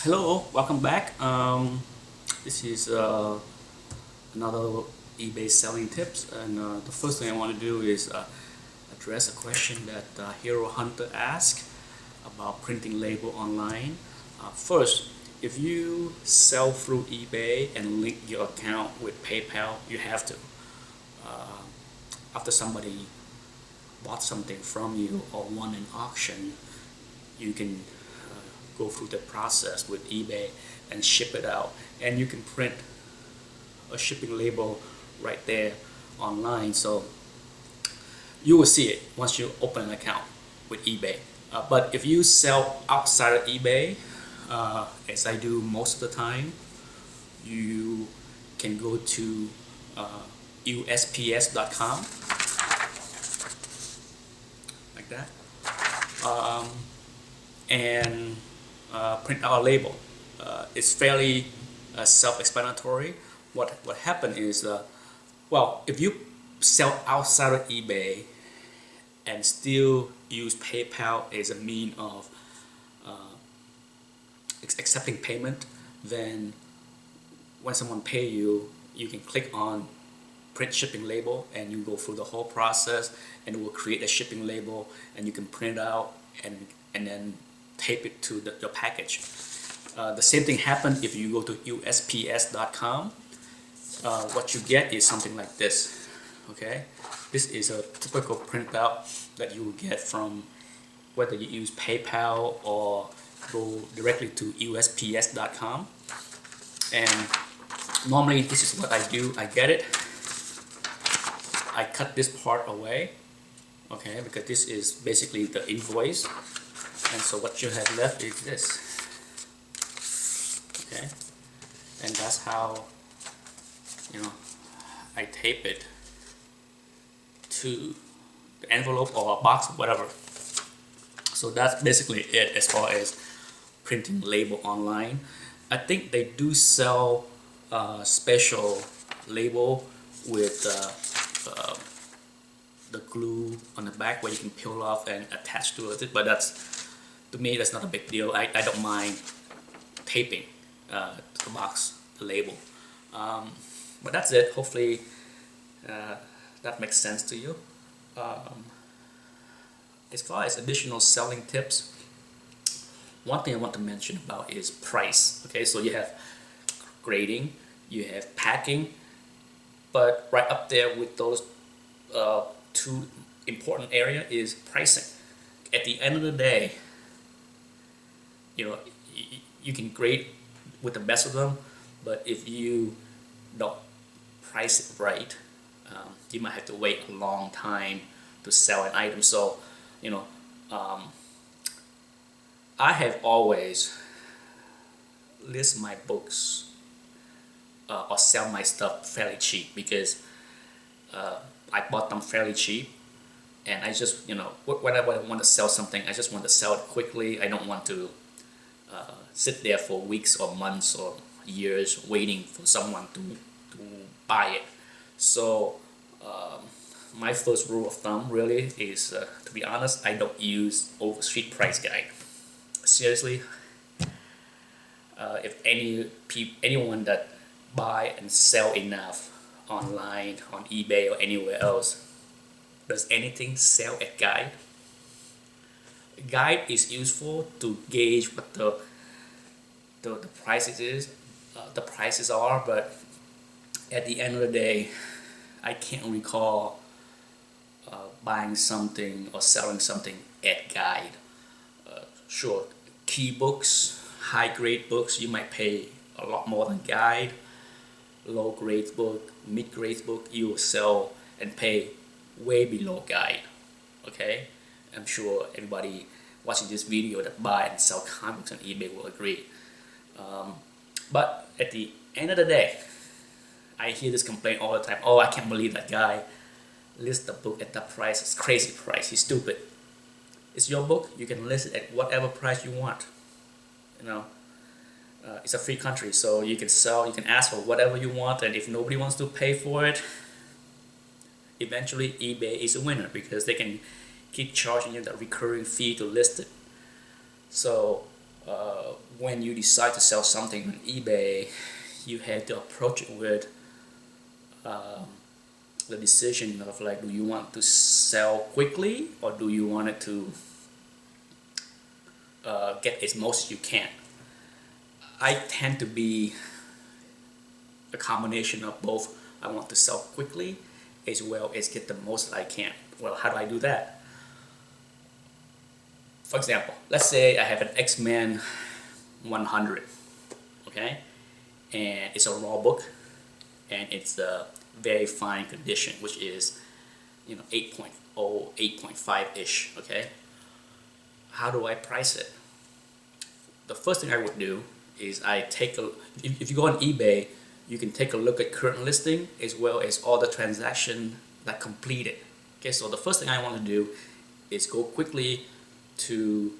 Hello, welcome back. This is another eBay selling tips, and the first thing I want to do is address a question that Hero Hunter asked about printing label online. First, if you sell through eBay and link your account with PayPal, you have to. Uh, After somebody bought something from you or won an auction, you can go through the process with eBay and ship it out, and you can print a shipping label right there online, so you will see it once you open an account with eBay. But if you sell outside of eBay, as I do most of the time, you can go to USPS.com like that, and print out a label. It's fairly self-explanatory. What happened is, well, if you sell outside of eBay and still use PayPal as a mean of accepting payment, then when someone pay you, you can click on print shipping label and you go through the whole process, and it will create a shipping label, and you can print it out and then tape it to your package. The same thing happened if you go to USPS.com. What you get is something like this. Okay, this is a typical printout that you will get from whether you use PayPal or go directly to USPS.com. And normally this is what I do. I get it, I cut this part away, okay, because this is basically the invoice, and so what you have left is this, okay, and that's how, I tape it to the envelope or a box, whatever. So that's basically it as far as printing label online. I think they do sell special label with the glue on the back where you can peel off and attach to it, but to me that's not a big deal. I don't mind taping the box, the label. But that's it. Hopefully that makes sense to you. As far as additional selling tips, one thing I want to mention about is price. Okay, so you have grading, you have packing, but right up there with those two important area is pricing. At the end of the day, you can grade with the best of them, but if you don't price it right, you might have to wait a long time to sell an item. So, I have always list my books or sell my stuff fairly cheap because I bought them fairly cheap, and I just, whenever I want to sell something, I just want to sell it quickly. I don't want to sit there for weeks or months or years waiting for someone to buy it. So my first rule of thumb really is, to be honest, I don't use overstreet price guide. Seriously, if anyone that buy and sell enough online, on eBay or anywhere else, does anything sell at guide? Guide is useful to gauge what the the prices are, but at the end of the day, I can't recall buying something or selling something at guide. Sure, key books, high grade books, you might pay a lot more than guide. Low grade book, mid grade book, you will sell and pay way below guide. Okay, I'm sure everybody watching this video that buy and sell comic books on eBay will agree. But at the end of the day, I hear this complaint all the time. Oh, I can't believe that guy lists the book at that price. It's crazy price. He's stupid. It's your book. You can list it at whatever price you want. It's a free country, so you can sell, you can ask for whatever you want, and if nobody wants to pay for it, eventually eBay is a winner because they can keep charging you that recurring fee to list it. So when you decide to sell something on eBay, you have to approach it with the decision of like, do you want to sell quickly or do you want it to get as most as you can? I tend to be a combination of both. I want to sell quickly as well as get the most I can. Well, how do I do that? For example, let's say I have an X-Men 100, okay? And it's a raw book and it's a very fine condition, which is 8.0, 8.5-ish, okay? How do I price it? The first thing I would do is if you go on eBay, you can take a look at current listing as well as all the transaction that completed. Okay, so the first thing I want to do is go quickly to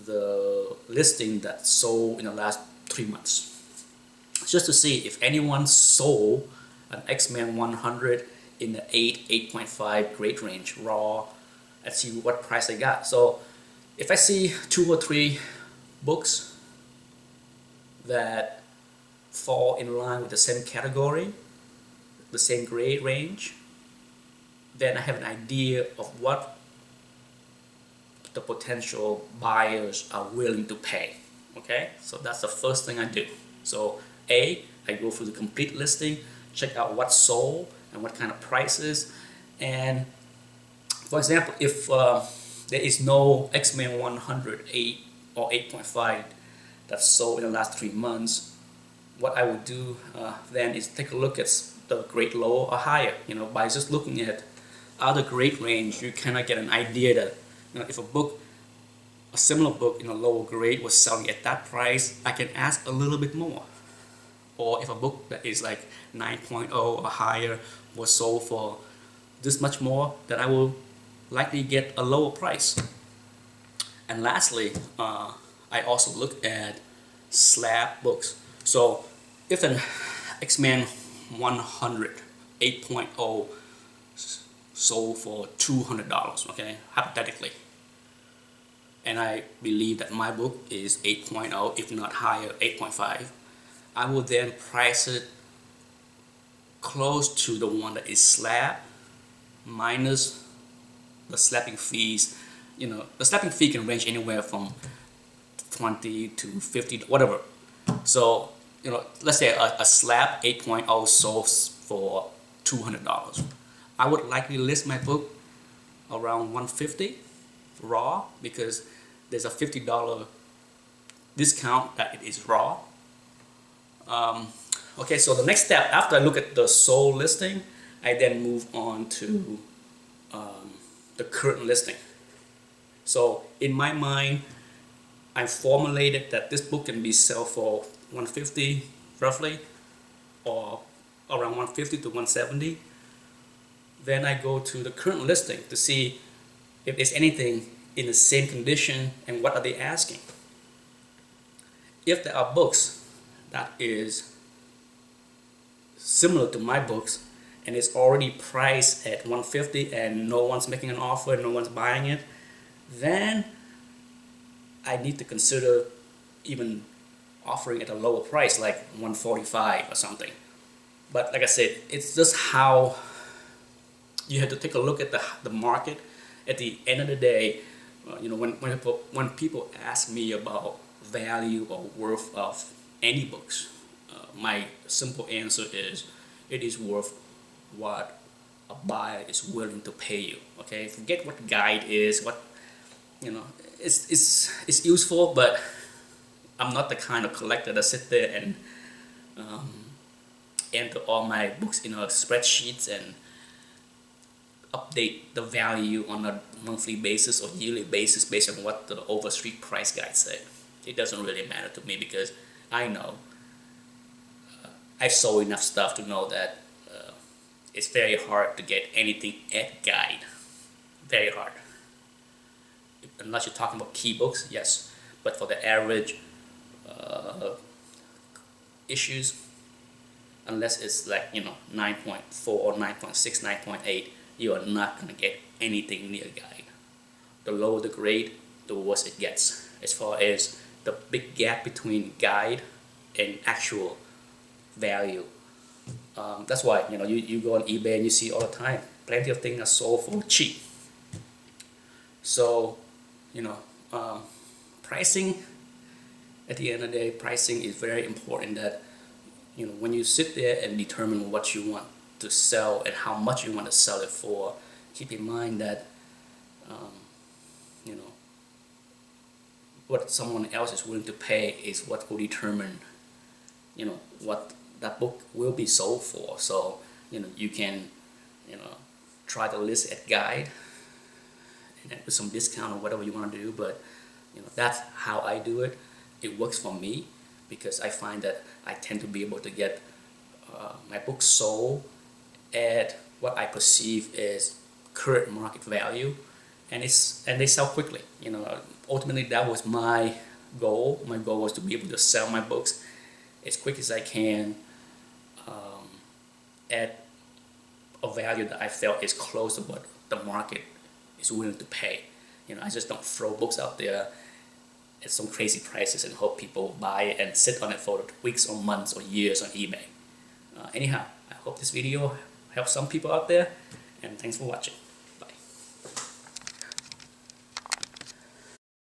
the listing that sold in the last 3 months, just to see if anyone sold an X-Men 100 in the 8.5 grade range raw, and see what price they got. So if I see 2 or 3 books that fall in line with the same category, the same grade range, then I have an idea of what the potential buyers are willing to pay. Okay, so that's the first thing I do. So I go through the complete listing, check out what sold and what kind of prices. And for example, if there is no X-Men 100 8 or 8.5 that sold in the last 3 months, what I would do then is take a look at the grade low or higher. By just looking at other grade range, you kind of get an idea that if a similar book in a lower grade was selling at that price, I can ask a little bit more. Or if a book that is like 9.0 or higher was sold for this much more, then I will likely get a lower price. And lastly, I also look at slab books. So if an X-Men 100 8.0 sold for $200, okay, hypothetically, and I believe that my book is 8.0, if not higher, 8.5, I will then price it close to the one that is slab minus the slapping fees. The slapping fee can range anywhere from 20 to 50, whatever. So let's say a slab 8.0 sold for $200. I would likely list my book around $150 raw, because there's a $50 discount that it is raw. Okay, so the next step after I look at the sold listing, I then move on to the current listing. So in my mind, I formulated that this book can be sold for $150 roughly, or around $150 to $170. Then I go to the current listing to see if there's anything in the same condition and what are they asking. If there are books that is similar to my books and it's already priced at $150 and no one's making an offer, no one's buying it, then I need to consider even offering at a lower price, like $145 or something. But like I said, it's just how you have to take a look at the market. At the end of the day, when people ask me about value or worth of any books, my simple answer is it is worth what a buyer is willing to pay you. Okay, forget what the guide is. It's useful, but I'm not the kind of collector that sit there and enter all my books in a spreadsheets and update the value on a monthly basis or yearly basis based on what the Overstreet price guide said. It doesn't really matter to me, because I know I've sold enough stuff to know that it's very hard to get anything at guide. Very hard. Unless you're talking about key books, yes. But for the average issues, unless it's like 9.4 or 9.6, 9.8, you are not going to get anything near guide. The lower the grade, the worse it gets as far as the big gap between guide and actual value. That's why you go on eBay and you see all the time plenty of things are sold for cheap. So you know pricing, at the end of the day, pricing is very important. That when you sit there and determine what you want to sell and how much you want to sell it for, keep in mind that you know what someone else is willing to pay is what will determine what that book will be sold for. So you can try to list at guide and then with some discount or whatever you want to do, but that's how I do it. It works for me because I find that I tend to be able to get my books sold at what I perceive is current market value, and they sell quickly. Ultimately that was my goal. My goal was to be able to sell my books as quick as I can, at a value that I felt is close to what the market is willing to pay. I just don't throw books out there at some crazy prices and hope people buy it and sit on it for weeks or months or years on eBay. Anyhow, I hope this video helps some people out there, and thanks for watching.